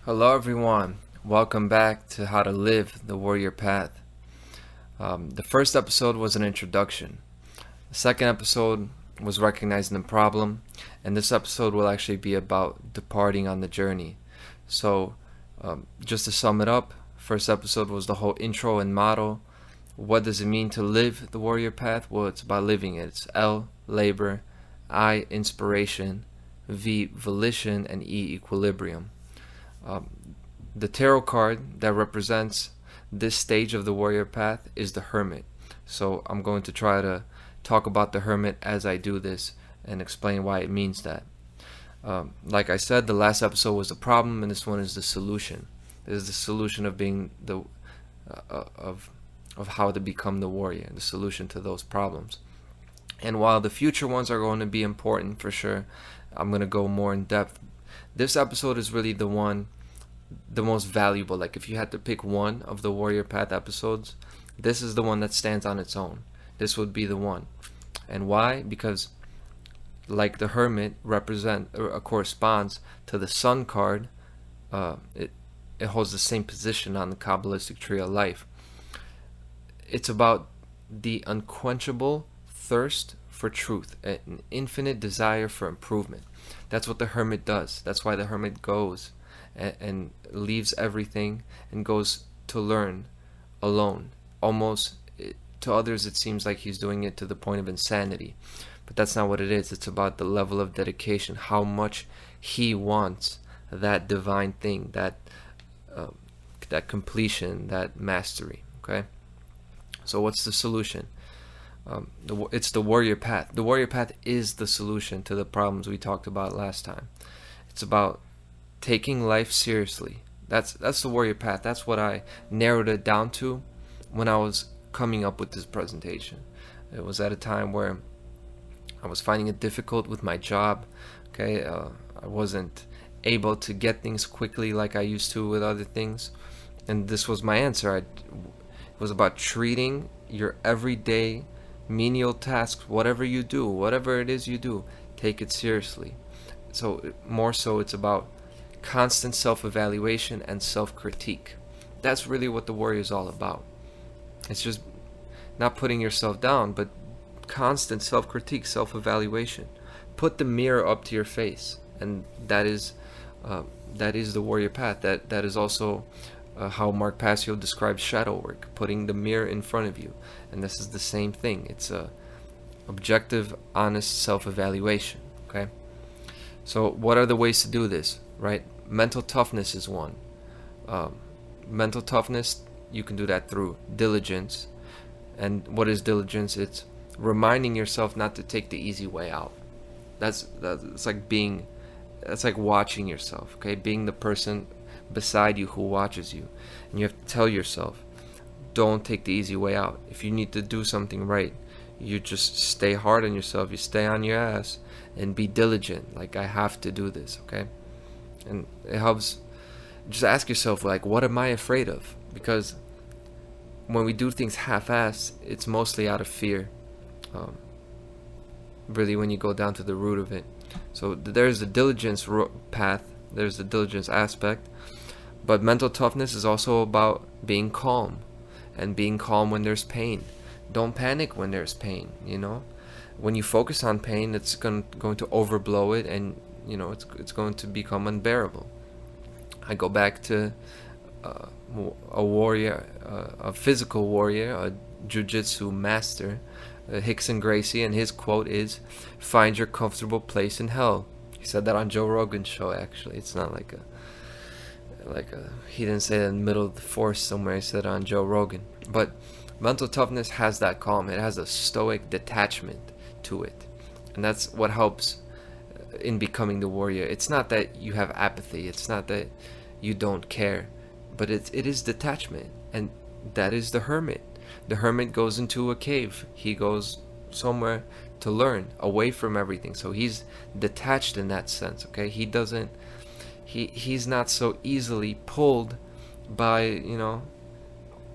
Hello, everyone. Welcome back to How to Live the Warrior Path. The first episode was an introduction. The second episode was recognizing the problem, and this episode will actually be about departing on the journey. So, just to sum it up, first episode was the whole intro and motto. What does it mean to live the warrior path? Well, it's about living it. It's L, labor, I, inspiration, V, volition, and E, equilibrium. Um, the tarot card that represents this stage of the warrior path is the Hermit. So I'm going to try to talk about the Hermit as I do this and explain why it means that. Like I said, the last episode was the problem, and this one is the solution. This is the solution of being the of how to become the warrior, the solution to those problems. And while the future ones are going to be important for sure, I'm going to go more in depth. This episode is really the most valuable. Like, if you had to pick one of the Warrior Path episodes, this is the one that stands on its own. This would be the one. And why? Because, like the Hermit corresponds to the Sun card, it holds the same position on the Kabbalistic tree of life. It's about the unquenchable thirst for truth, an infinite desire for improvement. That's what the Hermit does. That's why the Hermit goes and leaves everything and goes to learn alone. Almost, to others it seems like he's doing it to the point of insanity, but that's not what it is. It's about the level of dedication, how much he wants that divine thing, that completion, that mastery. Okay, so what's the solution? It's the warrior path. The warrior path is the solution to the problems we talked about last time. It's about taking life seriously. That's the warrior path. That's what I narrowed it down to when I was coming up with this presentation. It was at a time where I was finding it difficult with my job. Okay, I wasn't able to get things quickly like I used to with other things, and this was my answer. It was about treating your everyday menial tasks, whatever you do, whatever it is you do, take it seriously. So more so, it's about constant self-evaluation and self-critique. That's really what the warrior is all about. It's just not putting yourself down, but constant self-critique, self-evaluation. Put the mirror up to your face, and that is the warrior path. That is also how Mark Passio describes shadow work, putting the mirror in front of you. And this is the same thing. It's a objective, honest self-evaluation. Okay, so what are the ways to do this? Right, mental toughness is one. Mental toughness, you can do that through diligence. And what is diligence? It's reminding yourself not to take the easy way out. That's like watching yourself. Okay, being the person beside you who watches you, and you have to tell yourself, don't take the easy way out. If you need to do something right, you just stay hard on yourself, you stay on your ass and be diligent. Like, I have to do this. Okay, and it helps. Just ask yourself, like, what am I afraid of? Because when we do things half-assed, it's mostly out of fear, really, when you go down to the root of it. So there's the diligence path, there's the diligence aspect. But mental toughness is also about being calm, and being calm when there's pain. Don't panic when there's pain. When you focus on pain, it's going to overblow it, and it's going to become unbearable. I go back to a warrior, a physical warrior, a jiu-jitsu master, Rickson Gracie, and his quote is, "Find your comfortable place in hell." He said that on Joe Rogan's show. Actually, it's not like he didn't say that in the middle of the forest somewhere. He said it on Joe Rogan. But mental toughness has that calm. It has a stoic detachment to it, and that's what helps in becoming the warrior. It's not that you have apathy. It's not that you don't care, but it is detachment, and that is the Hermit. The Hermit goes into a cave. He goes somewhere to learn, away from everything. So he's detached in that sense. Okay, he's not so easily pulled by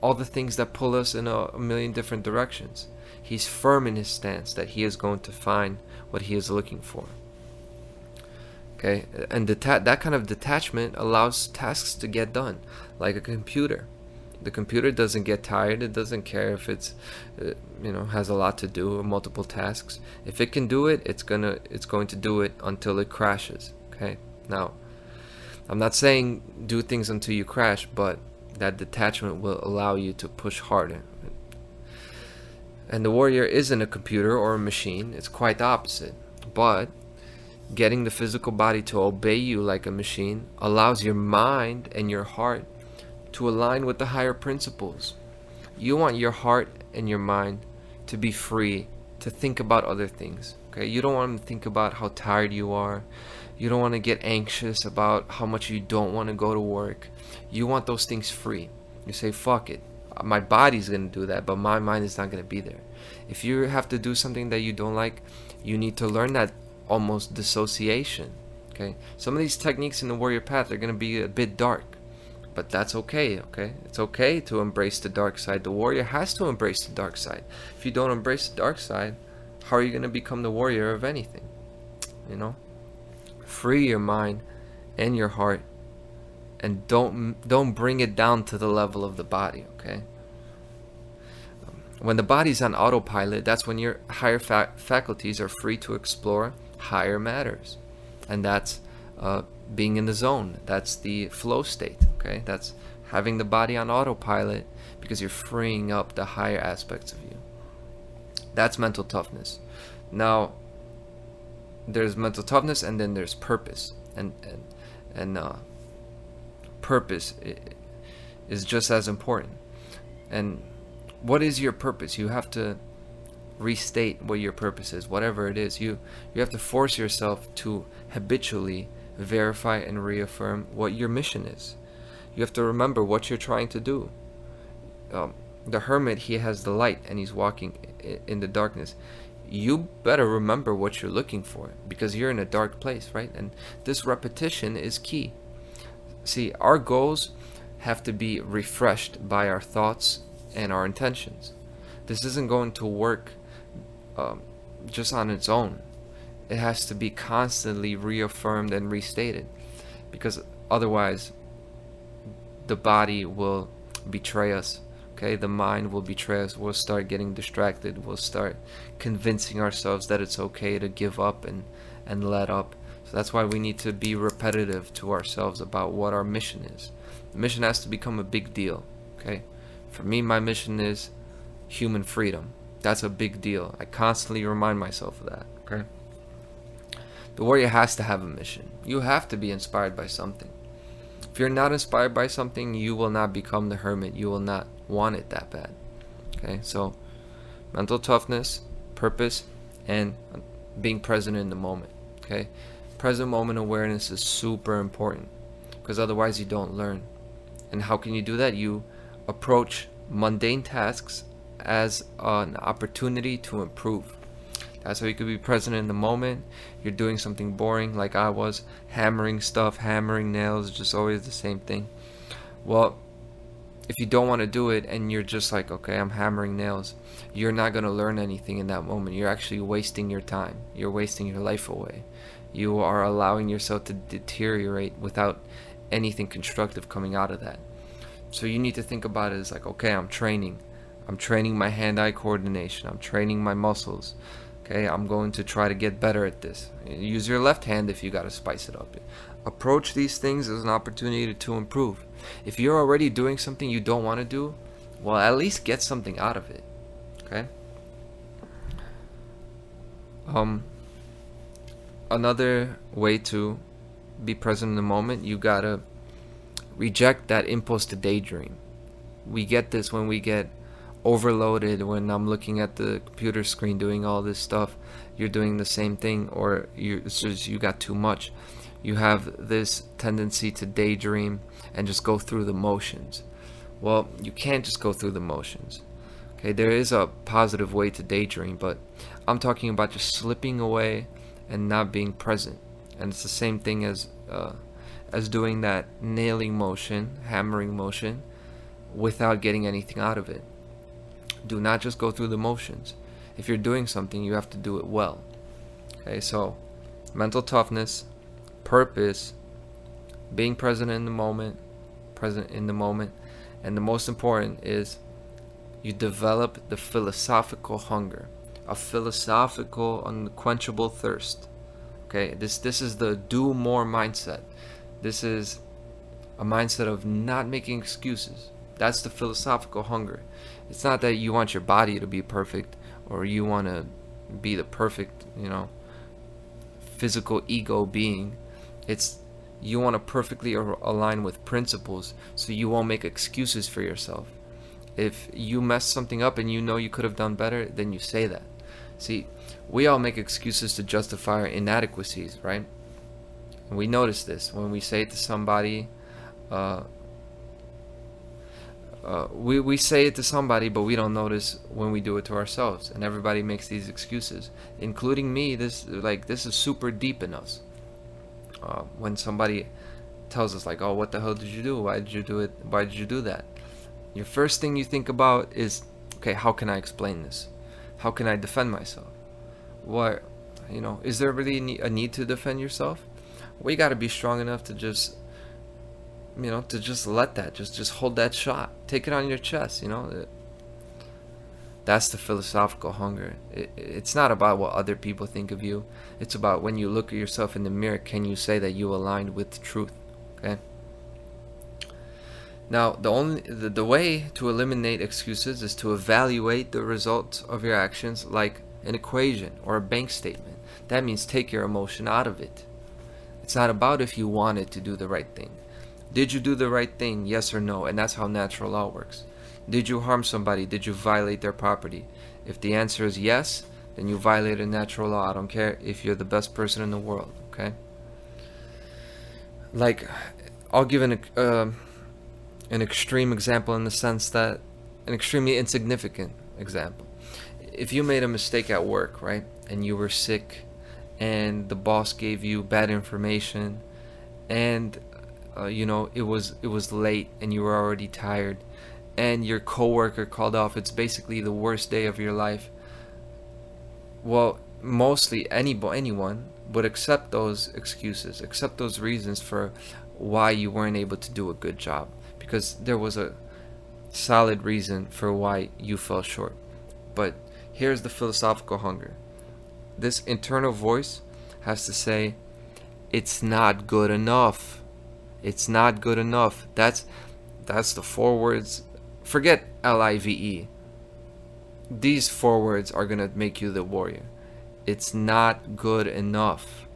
all the things that pull us in a million different directions. He's firm in his stance that he is going to find what he is looking for. Okay, and that kind of detachment allows tasks to get done, like a computer. The computer doesn't get tired. It doesn't care if it's, has a lot to do or multiple tasks. If it can do it, it's going to do it until it crashes. Okay. Now, I'm not saying do things until you crash, but that detachment will allow you to push harder. And the warrior isn't a computer or a machine. It's quite the opposite. But getting the physical body to obey you like a machine allows your mind and your heart to align with the higher principles. You want your heart and your mind to be free to think about other things. Okay, you don't want them to think about how tired you are. You don't want to get anxious about how much you don't want to go to work. You want those things free. You say, fuck it. My body's going to do that, but my mind is not going to be there. If you have to do something that you don't like, you need to learn that almost dissociation. Okay, some of these techniques in the warrior path are going to be a bit dark, but that's okay. Okay, it's okay to embrace the dark side. The warrior has to embrace the dark side. If you don't embrace the dark side, how are you going to become the warrior of anything? Free your mind and your heart, and don't bring it down to the level of the body. Okay, when the body's on autopilot, that's when your higher faculties are free to explore higher matters, and that's being in the zone. That's the flow state. Okay, that's having the body on autopilot because you're freeing up the higher aspects of you. That's mental toughness. Now, there's mental toughness, and then there's purpose, and purpose is just as important. And what is your purpose? You have to restate what your purpose is, whatever it is. You have to force yourself to habitually verify and reaffirm what your mission is. You have to remember what you're trying to do. The hermit, he has the light and he's walking in the darkness. You better remember what you're looking for, because you're in a dark place, right? And this repetition is key. See, our goals have to be refreshed by our thoughts and our intentions. This isn't going to work just on its own. It has to be constantly reaffirmed and restated, because otherwise the body will betray us. Okay, the mind will betray us. We'll start getting distracted. We'll start convincing ourselves that it's okay to give up and let up. So that's why we need to be repetitive to ourselves about what our mission is. The mission has to become a big deal. Okay, for me, my mission is human freedom. That's a big deal. I constantly remind myself of that. Okay, the warrior has to have a mission. You have to be inspired by something. If you're not inspired by something, you will not become the hermit. You will not want it that bad. Okay, so mental toughness, purpose, and being present in the moment. Okay, present moment awareness is super important, because otherwise you don't learn. And how can you do that? You approach mundane tasks as an opportunity to improve. That's how you could be present in the moment. You're doing something boring, like I was, hammering stuff, hammering nails, just always the same thing. Well, if you don't want to do it and you're just like, okay, I'm hammering nails, you're not going to learn anything in that moment. You're actually wasting your time. You're wasting your life away. You are allowing yourself to deteriorate without anything constructive coming out of that. So you need to think about it as like, okay, I'm training my hand-eye coordination. I'm training my muscles. Okay, I'm going to try to get better at this. Use your left hand if you got to spice it up. Approach these things as an opportunity to improve. If you're already doing something you don't want to do, well, at least get something out of it. Okay? Another way to be present in the moment, you gotta reject that impulse to daydream. We get this when we get overloaded. When I'm looking at the computer screen doing all this stuff, you're doing the same thing, or it's just you got too much. You have this tendency to daydream and just go through the motions. Well, you can't just go through the motions. Okay, there is a positive way to daydream, but I'm talking about just slipping away and not being present. And it's the same thing as doing that nailing motion, hammering motion, without getting anything out of it. Do not just go through the motions. If you're doing something, you have to do it well. Okay, so mental toughness, purpose, being present in the moment, and the most important is you develop the philosophical hunger, a philosophical unquenchable thirst. Okay, this is the do more mindset. This is a mindset of not making excuses. That's the philosophical hunger. It's not that you want your body to be perfect, or you want to be the perfect, physical ego being. It's you want to perfectly align with principles, so you won't make excuses for yourself. If you mess something up and you know you could have done better, then you say that. See, we all make excuses to justify our inadequacies, right? And we notice this when we say it to somebody. We say it to somebody, but we don't notice when we do it to ourselves. And everybody makes these excuses, including me. This is super deep in us. When somebody tells us like, "Oh, what the hell did you do? Why did you do it? Why did you do that?" Your first thing you think about is, okay, how can I explain this? How can I defend myself? What, is there really a need to defend yourself? Well, you got to be strong enough to just, to just let that, just hold that shot. Take it on your chest, That's the philosophical hunger. It's not about what other people think of you. It's about when you look at yourself in the mirror, can you say that you aligned with truth? Okay. Now, the way to eliminate excuses is to evaluate the results of your actions like an equation or a bank statement. That means take your emotion out of it. It's not about if you wanted to do the right thing. Did you do the right thing? Yes or no? And that's how natural law works. Did you harm somebody? Did you violate their property? If the answer is yes, then you violated natural law. I don't care if you're the best person in the world, okay? Like, I'll give an extreme example in the sense that, an extremely insignificant example. If you made a mistake at work, right, and you were sick, and the boss gave you bad information, and it was late, and you were already tired, and your coworker called off. It's basically the worst day of your life. Well, mostly anyone would accept those excuses, accept those reasons for why you weren't able to do a good job, because there was a solid reason for why you fell short. But here's the philosophical hunger. This internal voice has to say, it's not good enough. It's not good enough. That's the 4 words. Forget LIVE. These 4 words are going to make you the warrior. It's not good enough.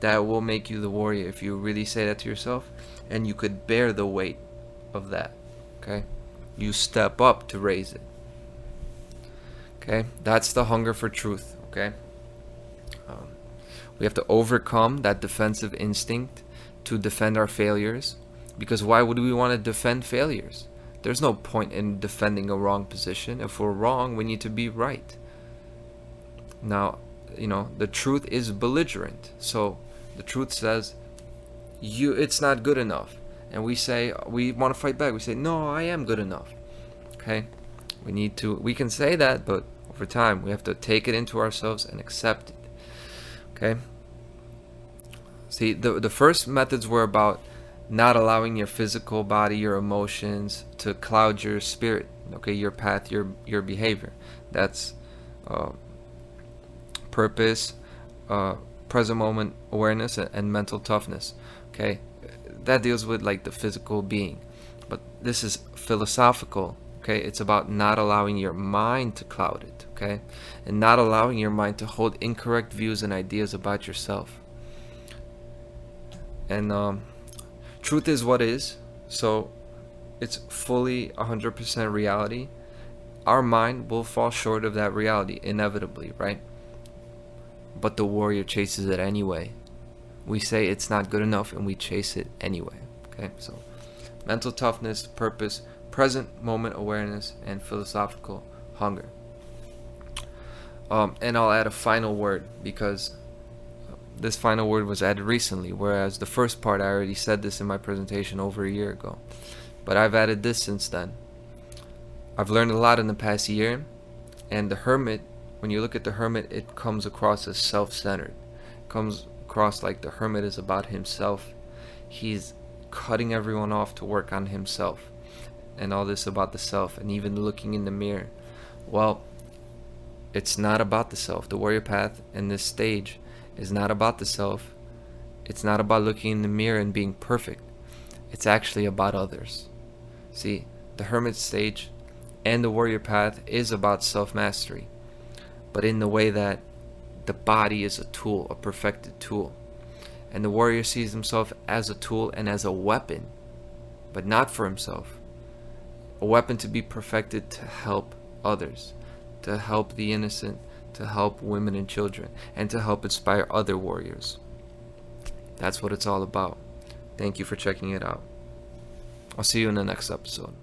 That will make you the warrior if you really say that to yourself, and you could bear the weight of that. Okay? You step up to raise it. Okay? That's the hunger for truth. Okay? We have to overcome that defensive instinct to defend our failures, because why would we want to defend failures? There's no point in defending a wrong position. If we're wrong, we need to be right. Now, the truth is belligerent. So the truth says, it's not good enough. And we say, we want to fight back. We say, no, I am good enough. Okay? We can say that, but over time, we have to take it into ourselves and accept it. Okay? See, the first methods were about not allowing your physical body, your emotions to cloud your spirit, okay, your path, your behavior. That's purpose, present moment awareness, and mental toughness. Okay, that deals with like the physical being, but this is philosophical. Okay, it's about not allowing your mind to cloud it. Okay, and not allowing your mind to hold incorrect views and ideas about yourself. And truth is what is, so it's fully 100% reality. Our mind will fall short of that reality inevitably, right? But the warrior chases it anyway. We say it's not good enough and we chase it anyway. Okay, so mental toughness, purpose, present moment awareness, and philosophical hunger. And I'll add a final word, because this final word was added recently, whereas the first part I already said this in my presentation over a year ago. But I've added this since then. I've learned a lot in the past year, and the hermit, when you look at the hermit, it comes across as self-centered. Comes across like the hermit is about himself. He's cutting everyone off to work on himself, and all this about the self, and even looking in the mirror. Well, it's not about the self. The warrior path in this stage is not about the self. It's not about looking in the mirror and being perfect. It's actually about others. See, the hermit stage and the warrior path is about self-mastery, but in the way that the body is a tool, a perfected tool. And the warrior sees himself as a tool and as a weapon, but not for himself. A weapon to be perfected to help others, to help the innocent, to help women and children, and to help inspire other warriors. That's what it's all about. Thank you for checking it out. I'll see you in the next episode.